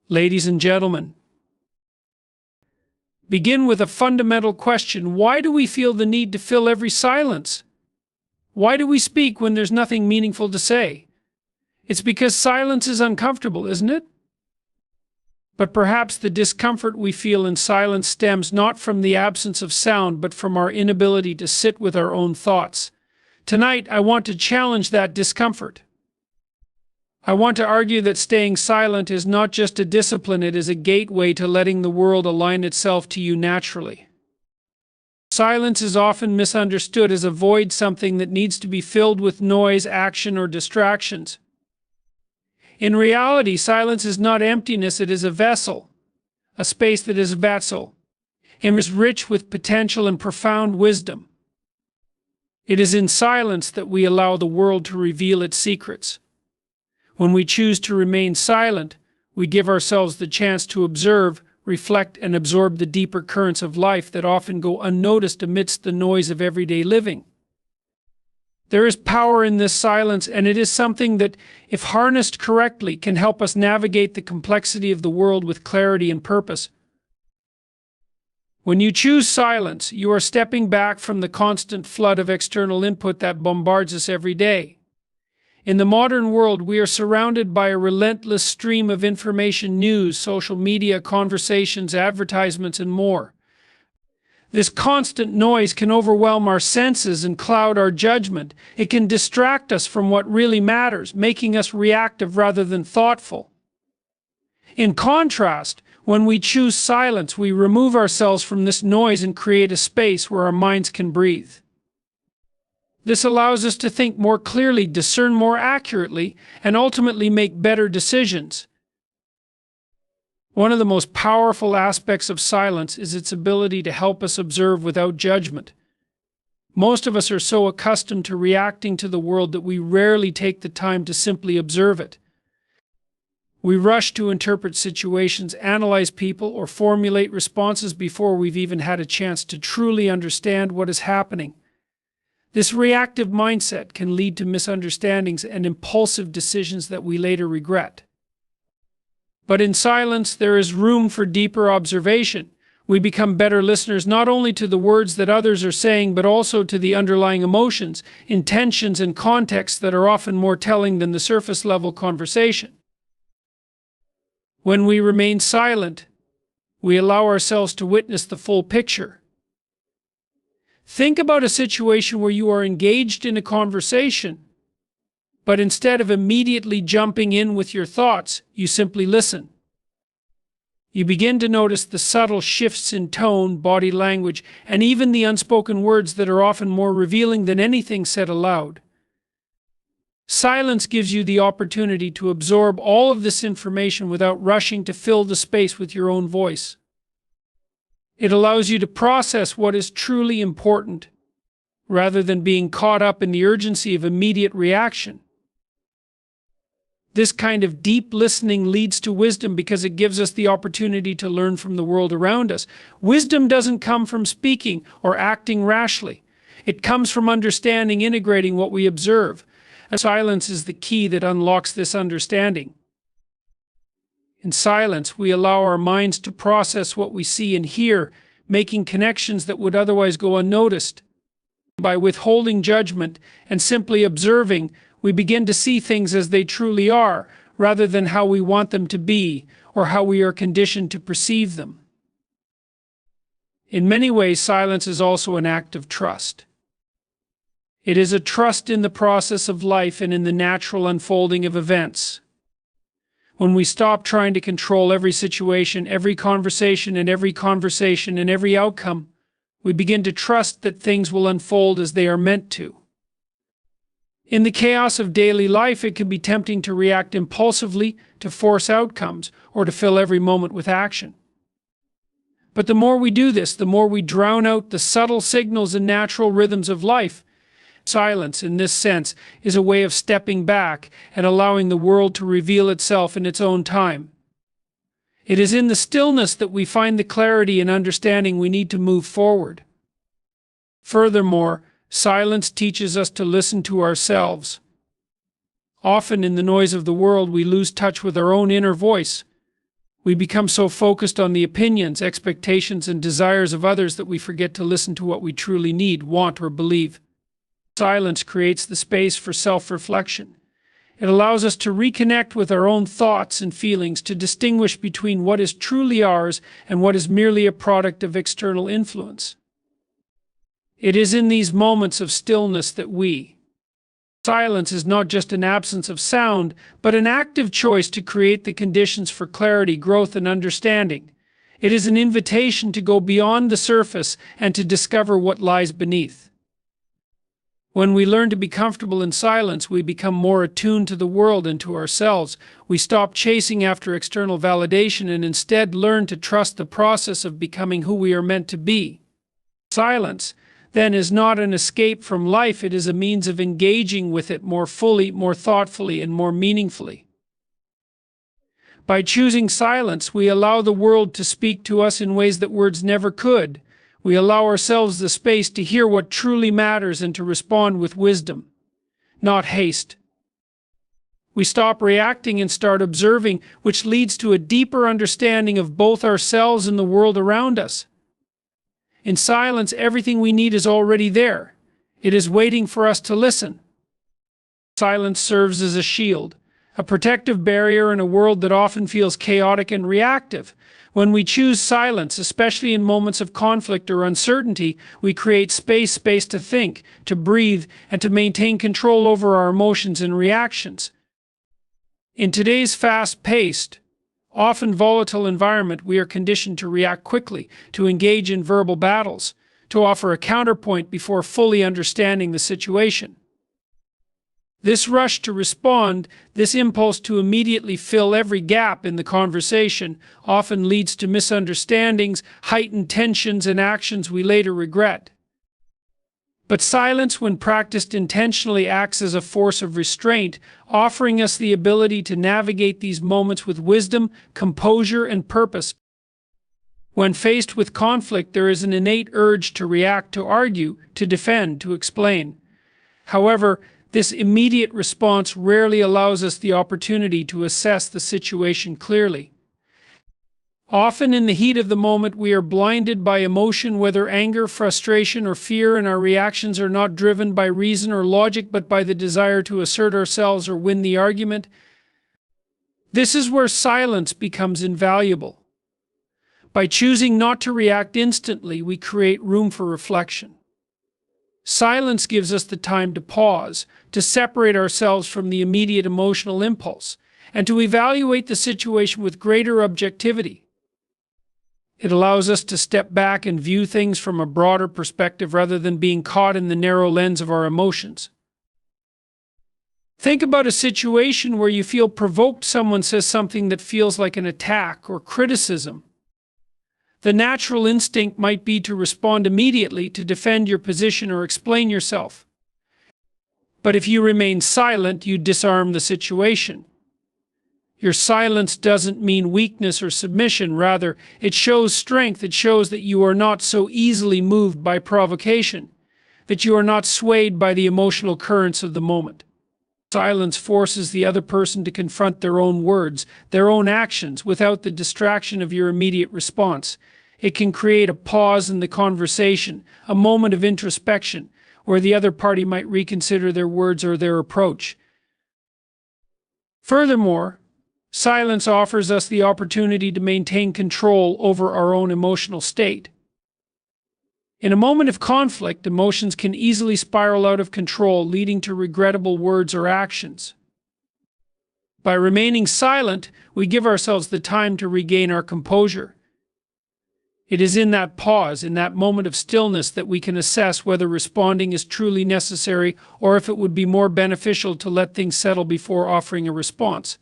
Ladies and gentlemen, begin with a fundamental question. Why do we feel the need to fill every silence? Why do we speak when there's nothing meaningful to say? It's because silence is uncomfortable, isn't it? But perhaps the discomfort we feel in silence stems not from the absence of sound, but from our inability to sit with our own thoughts. Tonight, I want to challenge that discomfort. I want to argue that staying silent is not just a discipline, it is a gateway to letting the world align itself to you naturally. Silence is often misunderstood as a void, something that needs to be filled with noise, action, or distractions. In reality, silence is not emptiness, it is a vessel, a space that is a vessel. It is rich with potential and profound wisdom. It is in silence that we allow the world to reveal its secrets. When we choose to remain silent, we give ourselves the chance to observe, reflect, and absorb the deeper currents of life that often go unnoticed amidst the noise of everyday living. There is power in this silence, and it is something that, if harnessed correctly, can help us navigate the complexity of the world with clarity and purpose. When you choose silence, you are stepping back from the constant flood of external input that bombards us every day. In the modern world, we are surrounded by a relentless stream of information, news, social media, conversations, advertisements, and more. This constant noise can overwhelm our senses and cloud our judgment. It can distract us from what really matters, making us reactive rather than thoughtful. In contrast, when we choose silence, we remove ourselves from this noise and create a space where our minds can breathe. This allows us to think more clearly, discern more accurately, and ultimately make better decisions. One of the most powerful aspects of silence is its ability to help us observe without judgment. Most of us are so accustomed to reacting to the world that we rarely take the time to simply observe it. We rush to interpret situations, analyze people, or formulate responses before we've even had a chance to truly understand what is happening. This reactive mindset can lead to misunderstandings and impulsive decisions that we later regret. But in silence, there is room for deeper observation. We become better listeners not only to the words that others are saying, but also to the underlying emotions, intentions, and contexts that are often more telling than the surface-level conversation. When we remain silent, we allow ourselves to witness the full picture. Think about a situation where you are engaged in a conversation, but instead of immediately jumping in with your thoughts, you simply listen. You begin to notice the subtle shifts in tone, body language, and even the unspoken words that are often more revealing than anything said aloud. Silence gives you the opportunity to absorb all of this information without rushing to fill the space with your own voice. It allows you to process what is truly important, rather than being caught up in the urgency of immediate reaction. This kind of deep listening leads to wisdom because it gives us the opportunity to learn from the world around us. Wisdom doesn't come from speaking or acting rashly. It comes from understanding, integrating what we observe. And silence is the key that unlocks this understanding. In silence, we allow our minds to process what we see and hear, making connections that would otherwise go unnoticed. By withholding judgment and simply observing, we begin to see things as they truly are, rather than how we want them to be or how we are conditioned to perceive them. In many ways, silence is also an act of trust. It is a trust in the process of life and in the natural unfolding of events. When we stop trying to control every situation, every conversation, and every outcome, we begin to trust that things will unfold as they are meant to. In the chaos of daily life, it can be tempting to react impulsively, to force outcomes, or to fill every moment with action. But the more we do this, the more we drown out the subtle signals and natural rhythms of life. Silence, in this sense, is a way of stepping back and allowing the world to reveal itself in its own time. It is in the stillness that we find the clarity and understanding we need to move forward. Furthermore, silence teaches us to listen to ourselves. Often in the noise of the world, we lose touch with our own inner voice. We become so focused on the opinions, expectations, and desires of others that we forget to listen to what we truly need, want, or believe. Silence creates the space for self-reflection. It allows us to reconnect with our own thoughts and feelings, to distinguish between what is truly ours and what is merely a product of external influence. It is in these moments of stillness that silence is not just an absence of sound, but an active choice to create the conditions for clarity, growth, and understanding. It is an invitation to go beyond the surface and to discover what lies beneath. When we learn to be comfortable in silence, we become more attuned to the world and to ourselves. We stop chasing after external validation and instead learn to trust the process of becoming who we are meant to be. Silence, then, is not an escape from life. It is a means of engaging with it more fully, more thoughtfully, and more meaningfully. By choosing silence, we allow the world to speak to us in ways that words never could. We allow ourselves the space to hear what truly matters and to respond with wisdom, not haste. We stop reacting and start observing, which leads to a deeper understanding of both ourselves and the world around us. In silence, everything we need is already there. It is waiting for us to listen. Silence serves as a shield, a protective barrier in a world that often feels chaotic and reactive. When we choose silence, especially in moments of conflict or uncertainty, we create space to think, to breathe, and to maintain control over our emotions and reactions. In today's fast-paced, often volatile environment, we are conditioned to react quickly, to engage in verbal battles, to offer a counterpoint before fully understanding the situation. This rush to respond, this impulse to immediately fill every gap in the conversation, often leads to misunderstandings, heightened tensions, and actions we later regret. But silence, when practiced intentionally, acts as a force of restraint, offering us the ability to navigate these moments with wisdom, composure, and purpose. When faced with conflict, there is an innate urge to react, to argue, to defend, to explain. However, this immediate response rarely allows us the opportunity to assess the situation clearly. Often in the heat of the moment, we are blinded by emotion, whether anger, frustration, or fear, and our reactions are not driven by reason or logic, but by the desire to assert ourselves or win the argument. This is where silence becomes invaluable. By choosing not to react instantly, we create room for reflection. Silence gives us the time to pause, to separate ourselves from the immediate emotional impulse, and to evaluate the situation with greater objectivity. It allows us to step back and view things from a broader perspective rather than being caught in the narrow lens of our emotions. Think about a situation where you feel provoked. Someone says something that feels like an attack or criticism. The natural instinct might be to respond immediately, to defend your position or explain yourself. But if you remain silent, you disarm the situation. Your silence doesn't mean weakness or submission. Rather, it shows strength. It shows that you are not so easily moved by provocation, that you are not swayed by the emotional currents of the moment. Silence forces the other person to confront their own words, their own actions, without the distraction of your immediate response. It can create a pause in the conversation, a moment of introspection, where the other party might reconsider their words or their approach. Furthermore, silence offers us the opportunity to maintain control over our own emotional state. In a moment of conflict, emotions can easily spiral out of control, leading to regrettable words or actions. By remaining silent, we give ourselves the time to regain our composure. It is in that pause, in that moment of stillness, that we can assess whether responding is truly necessary or if it would be more beneficial to let things settle before offering a response.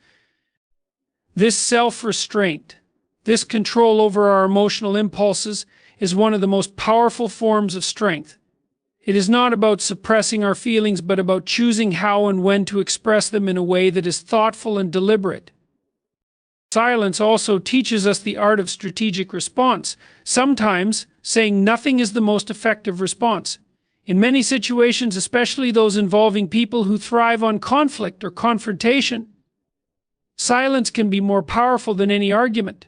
This self-restraint, this control over our emotional impulses, is one of the most powerful forms of strength. It is not about suppressing our feelings, but about choosing how and when to express them in a way that is thoughtful and deliberate. Silence also teaches us the art of strategic response. Sometimes, saying nothing is the most effective response. In many situations, especially those involving people who thrive on conflict or confrontation, silence can be more powerful than any argument.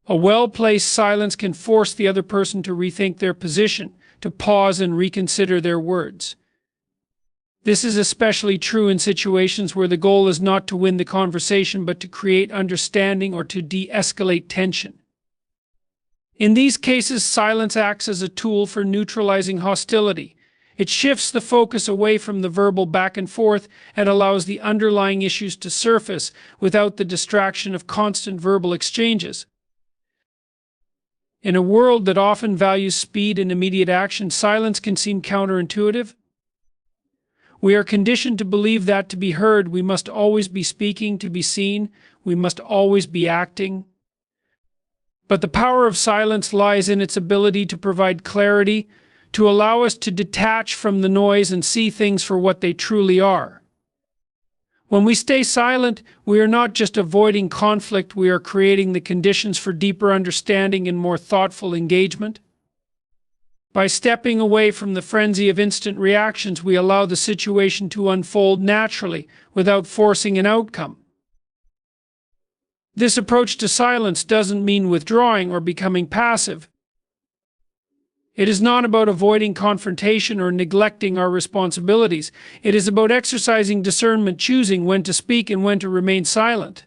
A well-placed silence can force the other person to rethink their position, to pause and reconsider their words. This is especially true in situations where the goal is not to win the conversation but to create understanding or to de-escalate tension. In these cases, silence acts as a tool for neutralizing hostility. It shifts the focus away from the verbal back and forth and allows the underlying issues to surface without the distraction of constant verbal exchanges. In a world that often values speed and immediate action, silence can seem counterintuitive. We are conditioned to believe that to be heard, we must always be speaking; to be seen, we must always be acting. But the power of silence lies in its ability to provide clarity, to allow us to detach from the noise and see things for what they truly are. When we stay silent, we are not just avoiding conflict, we are creating the conditions for deeper understanding and more thoughtful engagement. By stepping away from the frenzy of instant reactions, we allow the situation to unfold naturally, without forcing an outcome. This approach to silence doesn't mean withdrawing or becoming passive. It is not about avoiding confrontation or neglecting our responsibilities. It is about exercising discernment, choosing when to speak and when to remain silent.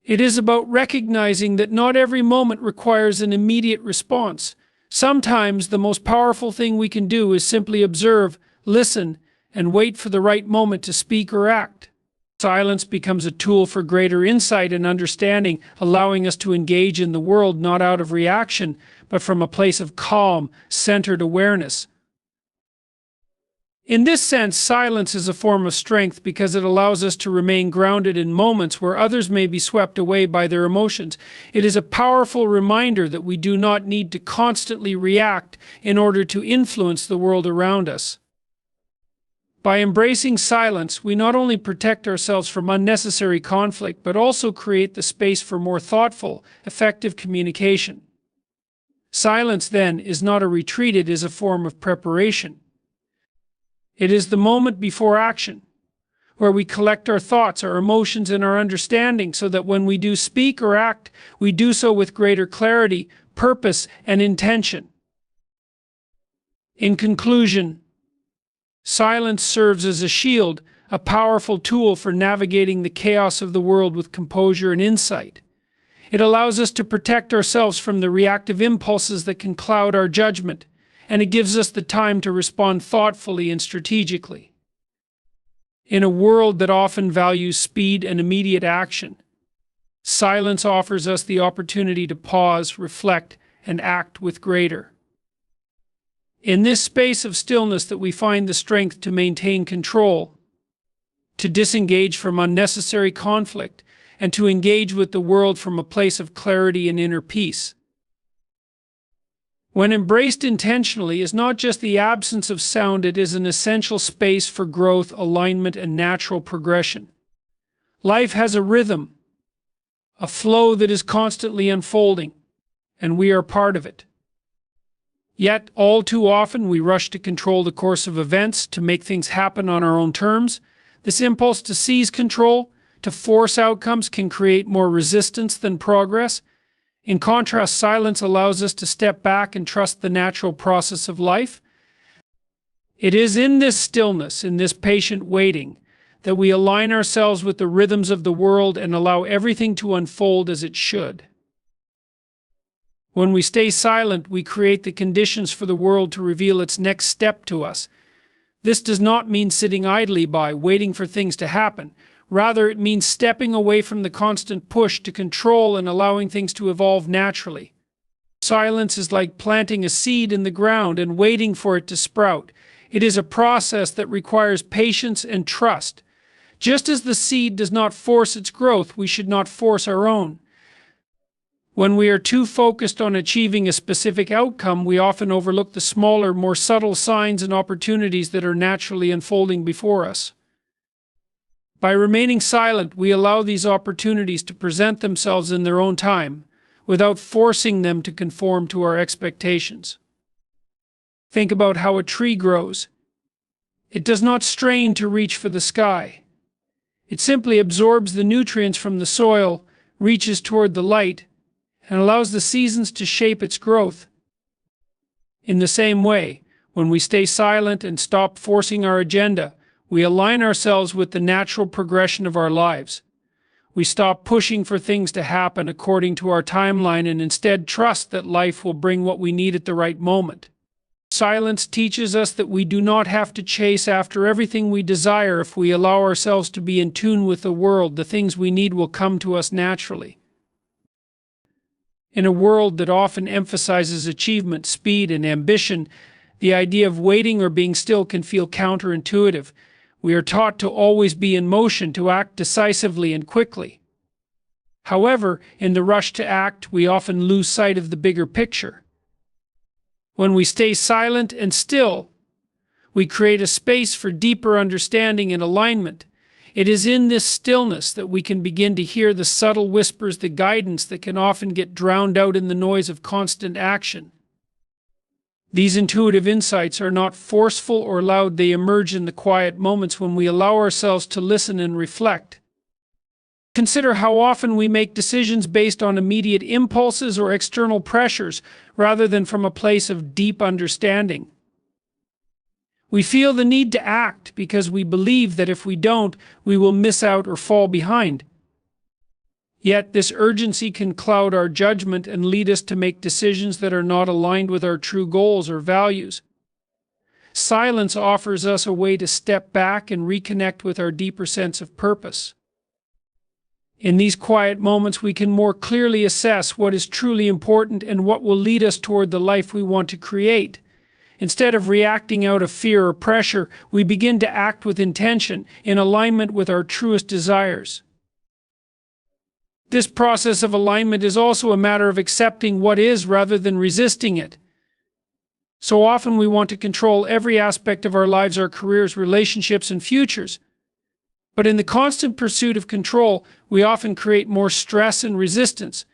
It is about recognizing that not every moment requires an immediate response. Sometimes the most powerful thing we can do is simply observe, listen, and wait for the right moment to speak or act. Silence becomes a tool for greater insight and understanding, allowing us to engage in the world not out of reaction, but from a place of calm, centered awareness. In this sense, silence is a form of strength because it allows us to remain grounded in moments where others may be swept away by their emotions. It is a powerful reminder that we do not need to constantly react in order to influence the world around us. By embracing silence, we not only protect ourselves from unnecessary conflict, but also create the space for more thoughtful, effective communication. Silence, then, is not a retreat, it is a form of preparation. It is the moment before action, where we collect our thoughts, our emotions, and our understanding so that when we do speak or act, we do so with greater clarity, purpose, and intention. In conclusion, silence serves as a shield, a powerful tool for navigating the chaos of the world with composure and insight. It allows us to protect ourselves from the reactive impulses that can cloud our judgment, and it gives us the time to respond thoughtfully and strategically. In a world that often values speed and immediate action, silence offers us the opportunity to pause, reflect, and act with greater. In this space of stillness that we find the strength to maintain control, to disengage from unnecessary conflict, and to engage with the world from a place of clarity and inner peace. When embraced intentionally, is not just the absence of sound, it is an essential space for growth, alignment, and natural progression. Life has a rhythm, a flow that is constantly unfolding, and we are part of it. Yet, all too often, we rush to control the course of events, to make things happen on our own terms. This impulse to seize control, to force outcomes, can create more resistance than progress. In contrast, silence allows us to step back and trust the natural process of life. It is in this stillness, in this patient waiting, that we align ourselves with the rhythms of the world and allow everything to unfold as it should. When we stay silent, we create the conditions for the world to reveal its next step to us. This does not mean sitting idly by, waiting for things to happen. Rather, it means stepping away from the constant push to control and allowing things to evolve naturally. Silence is like planting a seed in the ground and waiting for it to sprout. It is a process that requires patience and trust. Just as the seed does not force its growth, we should not force our own. When we are too focused on achieving a specific outcome, we often overlook the smaller, more subtle signs and opportunities that are naturally unfolding before us. By remaining silent, we allow these opportunities to present themselves in their own time, without forcing them to conform to our expectations. Think about how a tree grows. It does not strain to reach for the sky. It simply absorbs the nutrients from the soil, reaches toward the light, and allows the seasons to shape its growth. In the same way, when we stay silent and stop forcing our agenda, we align ourselves with the natural progression of our lives. We stop pushing for things to happen according to our timeline and instead trust that life will bring what we need at the right moment. Silence teaches us that we do not have to chase after everything we desire. If we allow ourselves to be in tune with the world, the things we need will come to us naturally. In a world that often emphasizes achievement, speed, and ambition, the idea of waiting or being still can feel counterintuitive. We are taught to always be in motion, to act decisively and quickly. However, in the rush to act, we often lose sight of the bigger picture. When we stay silent and still, we create a space for deeper understanding and alignment. It is in this stillness that we can begin to hear the subtle whispers, the guidance that can often get drowned out in the noise of constant action. These intuitive insights are not forceful or loud. They emerge in the quiet moments when we allow ourselves to listen and reflect. Consider how often we make decisions based on immediate impulses or external pressures, rather than from a place of deep understanding. We feel the need to act because we believe that if we don't, we will miss out or fall behind. Yet this urgency can cloud our judgment and lead us to make decisions that are not aligned with our true goals or values. Silence offers us a way to step back and reconnect with our deeper sense of purpose. In these quiet moments, we can more clearly assess what is truly important and what will lead us toward the life we want to create. Instead of reacting out of fear or pressure, we begin to act with intention, in alignment with our truest desires. This process of alignment is also a matter of accepting what is rather than resisting it. So often we want to control every aspect of our lives, our careers, relationships, and futures. But in the constant pursuit of control, we often create more stress and resistance.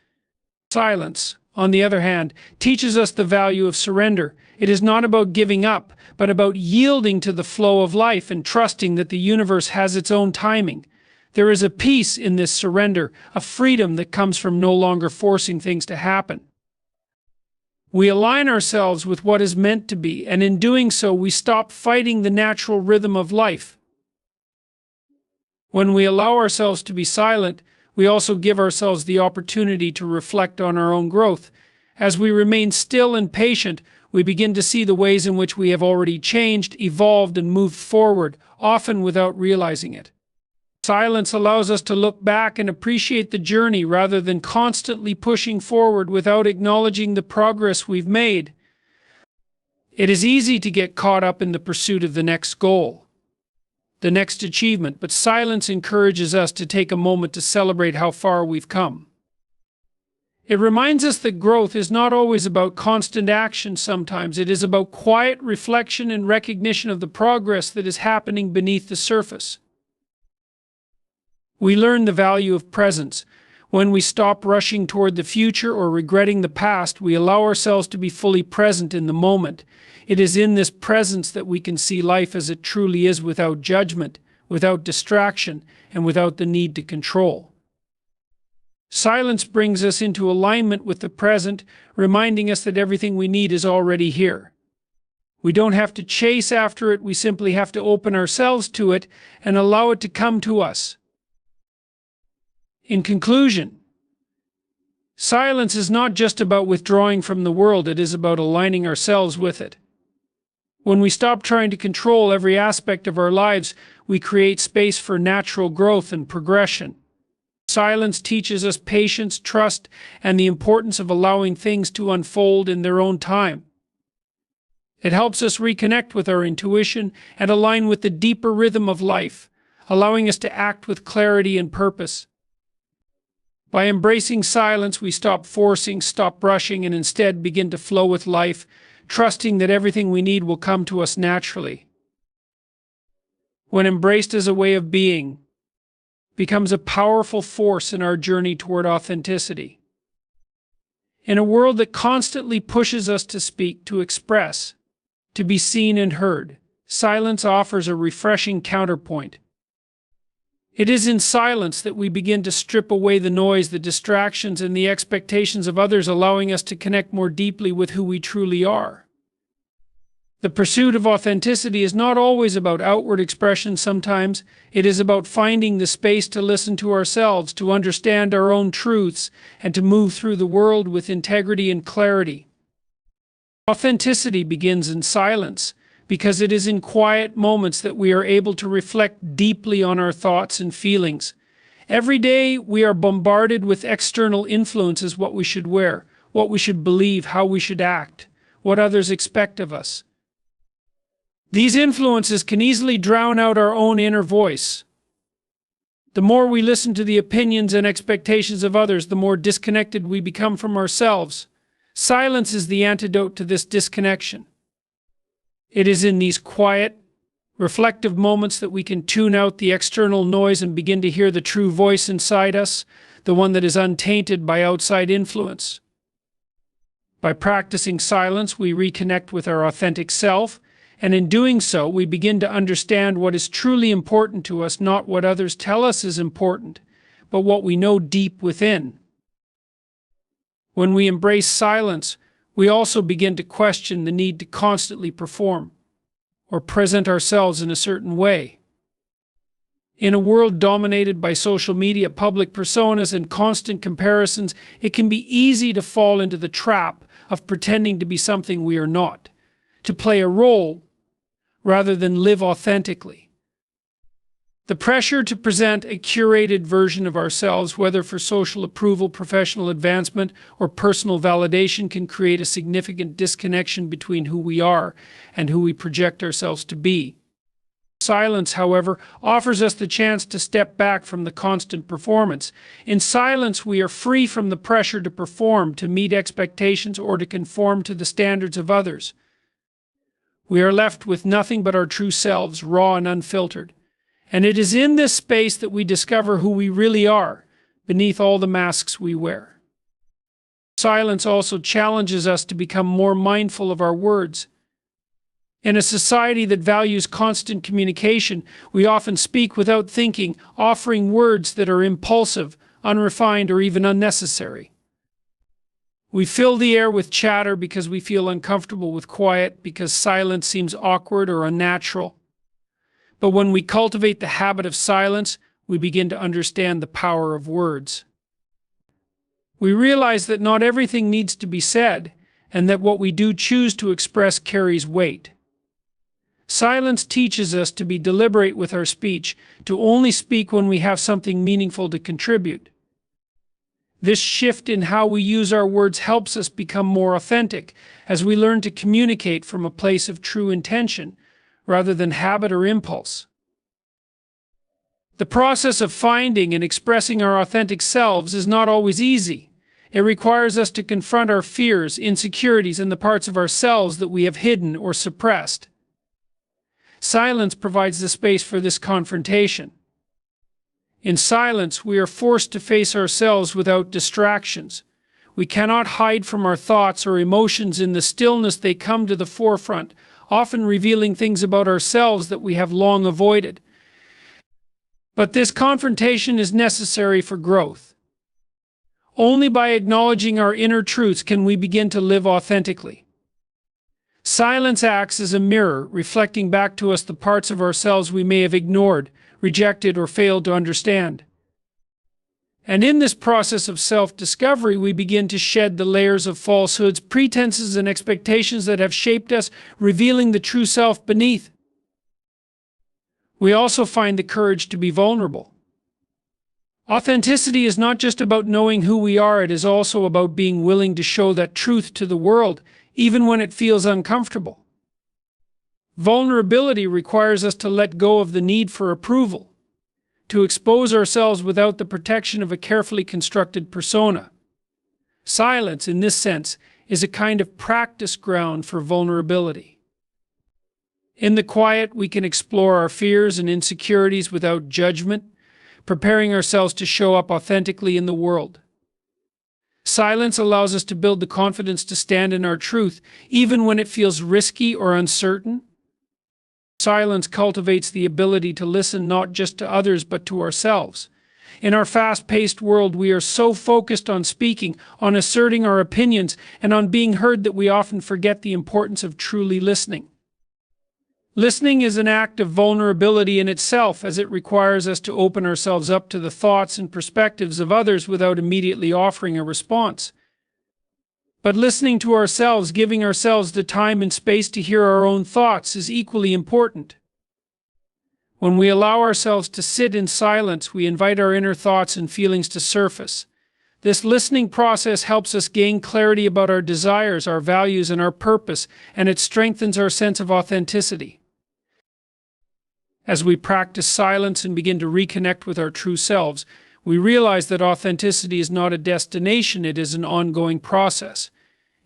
Silence, on the other hand, teaches us the value of surrender. It is not about giving up, but about yielding to the flow of life and trusting that the universe has its own timing. There is a peace in this surrender, a freedom that comes from no longer forcing things to happen. We align ourselves with what is meant to be, and in doing so, we stop fighting the natural rhythm of life. When we allow ourselves to be silent, we also give ourselves the opportunity to reflect on our own growth. As we remain still and patient, we begin to see the ways in which we have already changed, evolved, and moved forward, often without realizing it. Silence allows us to look back and appreciate the journey rather than constantly pushing forward without acknowledging the progress we've made. It is easy to get caught up in the pursuit of the next goal, the next achievement, but silence encourages us to take a moment to celebrate how far we've come. It reminds us that growth is not always about constant action. Sometimes it is about quiet reflection and recognition of the progress that is happening beneath the surface. We learn the value of presence. When we stop rushing toward the future or regretting the past, we allow ourselves to be fully present in the moment. It is in this presence that we can see life as it truly is, without judgment, without distraction, and without the need to control. Silence brings us into alignment with the present, reminding us that everything we need is already here. We don't have to chase after it, we simply have to open ourselves to it and allow it to come to us. In conclusion, silence is not just about withdrawing from the world, it is about aligning ourselves with it. When we stop trying to control every aspect of our lives, we create space for natural growth and progression. Silence teaches us patience, trust, and the importance of allowing things to unfold in their own time. It helps us reconnect with our intuition and align with the deeper rhythm of life, allowing us to act with clarity and purpose. By embracing silence, we stop forcing, stop rushing, and instead begin to flow with life, trusting that everything we need will come to us naturally. When embraced as a way of being, becomes a powerful force in our journey toward authenticity. In a world that constantly pushes us to speak, to express, to be seen and heard, silence offers a refreshing counterpoint. It is in silence that we begin to strip away the noise, the distractions, and the expectations of others, allowing us to connect more deeply with who we truly are. The pursuit of authenticity is not always about outward expression. Sometimes it is about finding the space to listen to ourselves, to understand our own truths, and to move through the world with integrity and clarity. Authenticity begins in silence, because it is in quiet moments that we are able to reflect deeply on our thoughts and feelings. Every day we are bombarded with external influences: what we should wear, what we should believe, how we should act, what others expect of us. These influences can easily drown out our own inner voice. The more we listen to the opinions and expectations of others, the more disconnected we become from ourselves. Silence is the antidote to this disconnection. It is in these quiet, reflective moments that we can tune out the external noise and begin to hear the true voice inside us, the one that is untainted by outside influence. By practicing silence, we reconnect with our authentic self, and in doing so, we begin to understand what is truly important to us, not what others tell us is important, but what we know deep within. When we embrace silence, we also begin to question the need to constantly perform or present ourselves in a certain way. In a world dominated by social media, public personas, and constant comparisons, it can be easy to fall into the trap of pretending to be something we are not, to play a role rather than live authentically. The pressure to present a curated version of ourselves, whether for social approval, professional advancement, or personal validation, can create a significant disconnection between who we are and who we project ourselves to be. Silence, however, offers us the chance to step back from the constant performance. In silence, we are free from the pressure to perform, to meet expectations, or to conform to the standards of others. We are left with nothing but our true selves, raw and unfiltered. And it is in this space that we discover who we really are, beneath all the masks we wear. Silence also challenges us to become more mindful of our words. In a society that values constant communication, we often speak without thinking, offering words that are impulsive, unrefined, or even unnecessary. We fill the air with chatter because we feel uncomfortable with quiet, because silence seems awkward or unnatural. But when we cultivate the habit of silence, we begin to understand the power of words. We realize that not everything needs to be said, and that what we do choose to express carries weight. Silence teaches us to be deliberate with our speech, to only speak when we have something meaningful to contribute. This shift in how we use our words helps us become more authentic, as we learn to communicate from a place of true intention, rather than habit or impulse. The process of finding and expressing our authentic selves is not always easy. It requires us to confront our fears, insecurities, and the parts of ourselves that we have hidden or suppressed. Silence provides the space for this confrontation. In silence, we are forced to face ourselves without distractions. We cannot hide from our thoughts or emotions. In the stillness, they come to the forefront, often revealing things about ourselves that we have long avoided. But this confrontation is necessary for growth. Only by acknowledging our inner truths can we begin to live authentically. Silence acts as a mirror, reflecting back to us the parts of ourselves we may have ignored, rejected, or failed to understand. And in this process of self-discovery, we begin to shed the layers of falsehoods, pretenses, and expectations that have shaped us, revealing the true self beneath. We also find the courage to be vulnerable. Authenticity is not just about knowing who we are, it is also about being willing to show that truth to the world, even when it feels uncomfortable. Vulnerability requires us to let go of the need for approval, to expose ourselves without the protection of a carefully constructed persona. Silence, in this sense, is a kind of practice ground for vulnerability. In the quiet, we can explore our fears and insecurities without judgment, preparing ourselves to show up authentically in the world. Silence allows us to build the confidence to stand in our truth, even when it feels risky or uncertain. Silence cultivates the ability to listen not just to others but to ourselves. In our fast-paced world, we are so focused on speaking, on asserting our opinions, and on being heard that we often forget the importance of truly listening. Listening is an act of vulnerability in itself, as it requires us to open ourselves up to the thoughts and perspectives of others without immediately offering a response. But listening to ourselves, giving ourselves the time and space to hear our own thoughts, is equally important. When we allow ourselves to sit in silence, we invite our inner thoughts and feelings to surface. This listening process helps us gain clarity about our desires, our values, and our purpose, and it strengthens our sense of authenticity. As we practice silence and begin to reconnect with our true selves, we realize that authenticity is not a destination, it is an ongoing process.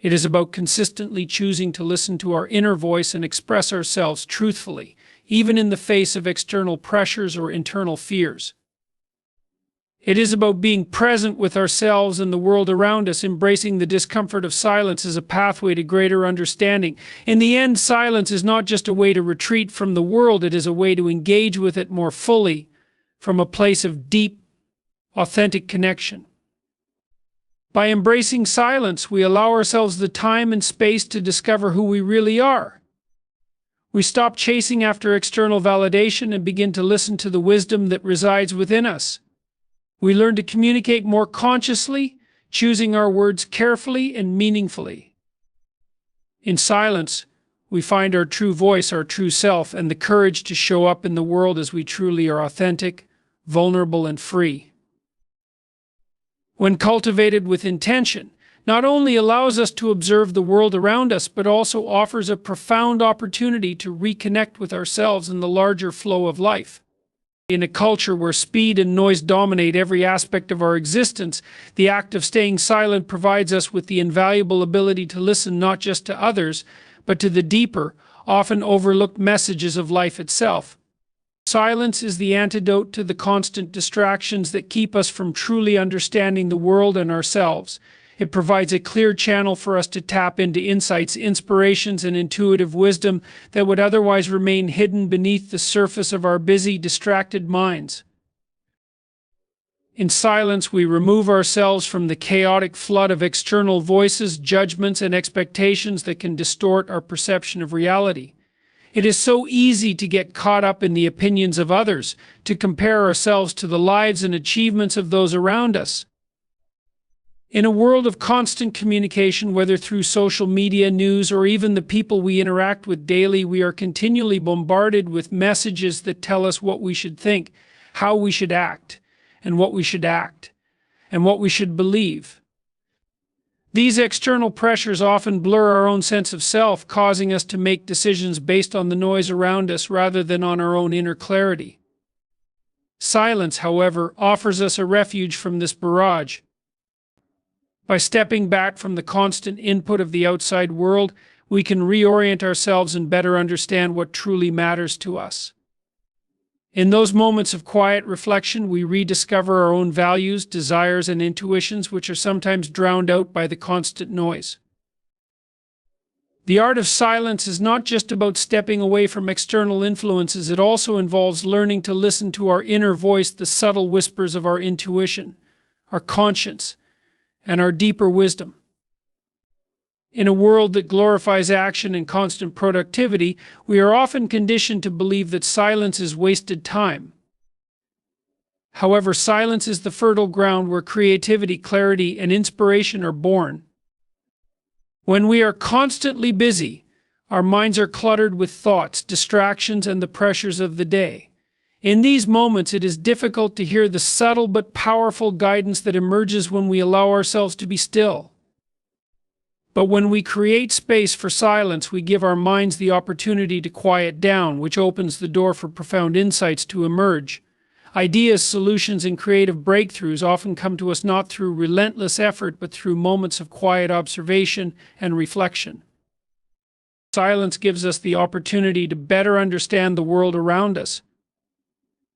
It is about consistently choosing to listen to our inner voice and express ourselves truthfully, even in the face of external pressures or internal fears. It is about being present with ourselves and the world around us, embracing the discomfort of silence as a pathway to greater understanding. In the end, silence is not just a way to retreat from the world, it is a way to engage with it more fully, from a place of deep, authentic connection. By embracing silence, we allow ourselves the time and space to discover who we really are. We stop chasing after external validation and begin to listen to the wisdom that resides within us. We learn to communicate more consciously, choosing our words carefully and meaningfully. In silence, we find our true voice, our true self, and the courage to show up in the world as we truly are: authentic, vulnerable, and free. When cultivated with intention, not only allows us to observe the world around us, but also offers a profound opportunity to reconnect with ourselves and the larger flow of life. In a culture where speed and noise dominate every aspect of our existence, the act of staying silent provides us with the invaluable ability to listen not just to others, but to the deeper, often overlooked messages of life itself. Silence is the antidote to the constant distractions that keep us from truly understanding the world and ourselves. It provides a clear channel for us to tap into insights, inspirations, and intuitive wisdom that would otherwise remain hidden beneath the surface of our busy, distracted minds. In silence, we remove ourselves from the chaotic flood of external voices, judgments, and expectations that can distort our perception of reality. It is so easy to get caught up in the opinions of others, to compare ourselves to the lives and achievements of those around us. In a world of constant communication, whether through social media, news, or even the people we interact with daily, we are continually bombarded with messages that tell us what we should think, how we should act, and what we should believe. These external pressures often blur our own sense of self, causing us to make decisions based on the noise around us rather than on our own inner clarity. Silence, however, offers us a refuge from this barrage. By stepping back from the constant input of the outside world, we can reorient ourselves and better understand what truly matters to us. In those moments of quiet reflection, we rediscover our own values, desires, and intuitions, which are sometimes drowned out by the constant noise. The art of silence is not just about stepping away from external influences, it also involves learning to listen to our inner voice, the subtle whispers of our intuition, our conscience, and our deeper wisdom. In a world that glorifies action and constant productivity, we are often conditioned to believe that silence is wasted time. However, silence is the fertile ground where creativity, clarity, and inspiration are born. When we are constantly busy, our minds are cluttered with thoughts, distractions, and the pressures of the day. In these moments, it is difficult to hear the subtle but powerful guidance that emerges when we allow ourselves to be still. But when we create space for silence, we give our minds the opportunity to quiet down, which opens the door for profound insights to emerge. Ideas, solutions, and creative breakthroughs often come to us not through relentless effort, but through moments of quiet observation and reflection. Silence gives us the opportunity to better understand the world around us.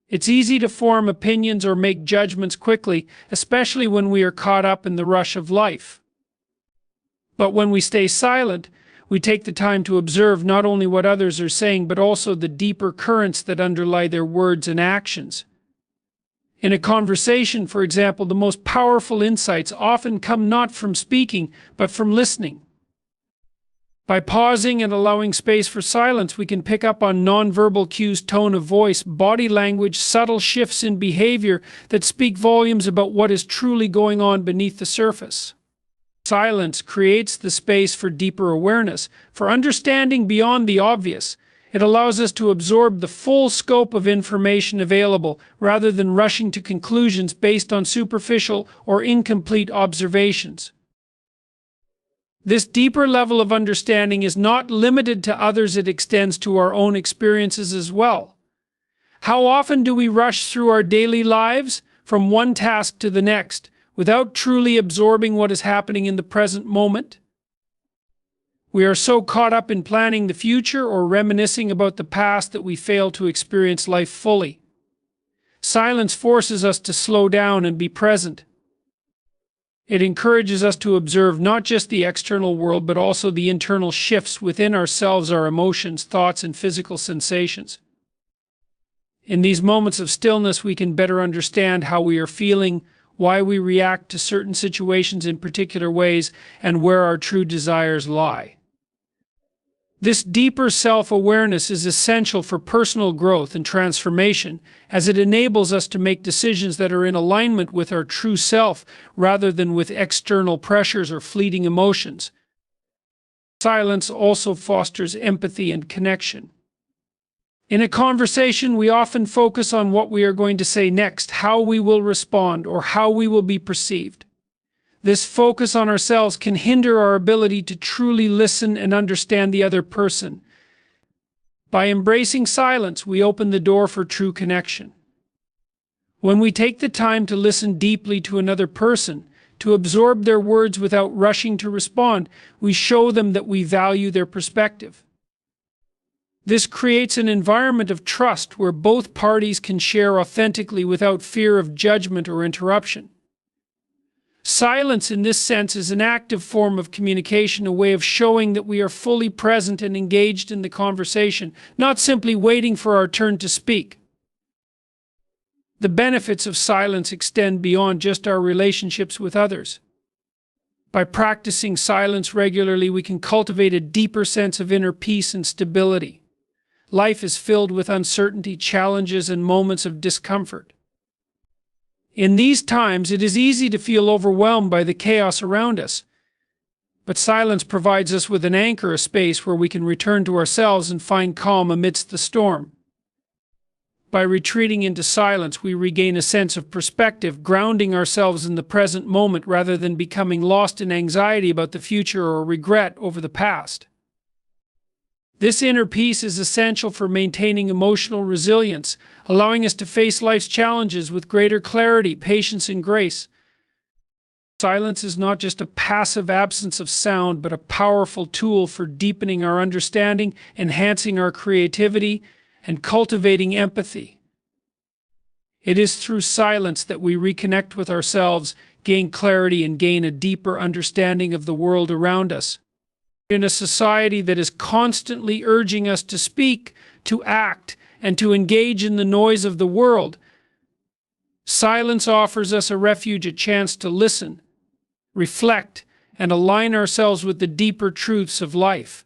It's easy to form opinions or make judgments quickly, especially when we are caught up in the rush of life. But when we stay silent, we take the time to observe not only what others are saying, but also the deeper currents that underlie their words and actions. In a conversation, for example, the most powerful insights often come not from speaking, but from listening. By pausing and allowing space for silence, we can pick up on nonverbal cues, tone of voice, body language, subtle shifts in behavior that speak volumes about what is truly going on beneath the surface. Silence creates the space for deeper awareness, for understanding beyond the obvious. It allows us to absorb the full scope of information available, rather than rushing to conclusions based on superficial or incomplete observations. This deeper level of understanding is not limited to others, it extends to our own experiences as well. How often do we rush through our daily lives, from one task to the next, without truly absorbing what is happening in the present moment? We are so caught up in planning the future or reminiscing about the past that we fail to experience life fully. Silence forces us to slow down and be present. It encourages us to observe not just the external world, but also the internal shifts within ourselves, our emotions, thoughts, and physical sensations. In these moments of stillness, we can better understand how we are feeling, why we react to certain situations in particular ways, and where our true desires lie. This deeper self-awareness is essential for personal growth and transformation, as it enables us to make decisions that are in alignment with our true self, rather than with external pressures or fleeting emotions. Silence also fosters empathy and connection. In a conversation, we often focus on what we are going to say next, how we will respond, or how we will be perceived. This focus on ourselves can hinder our ability to truly listen and understand the other person. By embracing silence, we open the door for true connection. When we take the time to listen deeply to another person, to absorb their words without rushing to respond, we show them that we value their perspective. This creates an environment of trust where both parties can share authentically without fear of judgment or interruption. Silence in this sense is an active form of communication, a way of showing that we are fully present and engaged in the conversation, not simply waiting for our turn to speak. The benefits of silence extend beyond just our relationships with others. By practicing silence regularly, we can cultivate a deeper sense of inner peace and stability. Life is filled with uncertainty, challenges, and moments of discomfort. In these times, it is easy to feel overwhelmed by the chaos around us. But silence provides us with an anchor, a space where we can return to ourselves and find calm amidst the storm. By retreating into silence, we regain a sense of perspective, grounding ourselves in the present moment rather than becoming lost in anxiety about the future or regret over the past. This inner peace is essential for maintaining emotional resilience, allowing us to face life's challenges with greater clarity, patience, and grace. Silence is not just a passive absence of sound, but a powerful tool for deepening our understanding, enhancing our creativity, and cultivating empathy. It is through silence that we reconnect with ourselves, gain clarity, and gain a deeper understanding of the world around us. In a society that is constantly urging us to speak, to act, and to engage in the noise of the world, silence offers us a refuge, a chance to listen, reflect, and align ourselves with the deeper truths of life.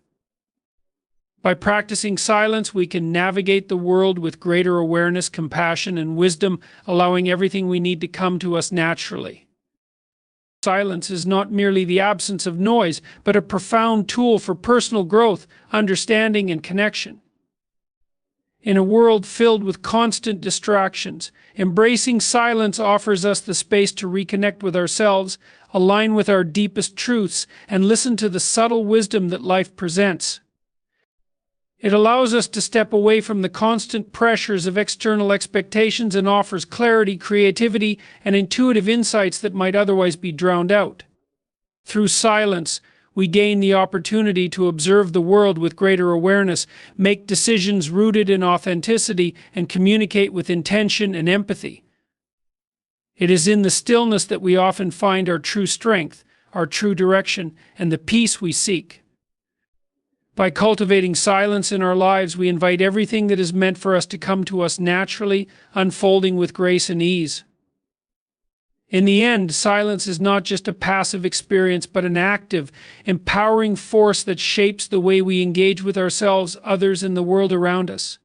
By practicing silence, we can navigate the world with greater awareness, compassion, and wisdom, allowing everything we need to come to us naturally. Silence is not merely the absence of noise, but a profound tool for personal growth, understanding, and connection. In a world filled with constant distractions, embracing silence offers us the space to reconnect with ourselves, align with our deepest truths, and listen to the subtle wisdom that life presents. It allows us to step away from the constant pressures of external expectations and offers clarity, creativity, and intuitive insights that might otherwise be drowned out. Through silence, we gain the opportunity to observe the world with greater awareness, make decisions rooted in authenticity, and communicate with intention and empathy. It is in the stillness that we often find our true strength, our true direction, and the peace we seek. By cultivating silence in our lives, we invite everything that is meant for us to come to us naturally, unfolding with grace and ease. In the end, silence is not just a passive experience, but an active, empowering force that shapes the way we engage with ourselves, others, and the world around us.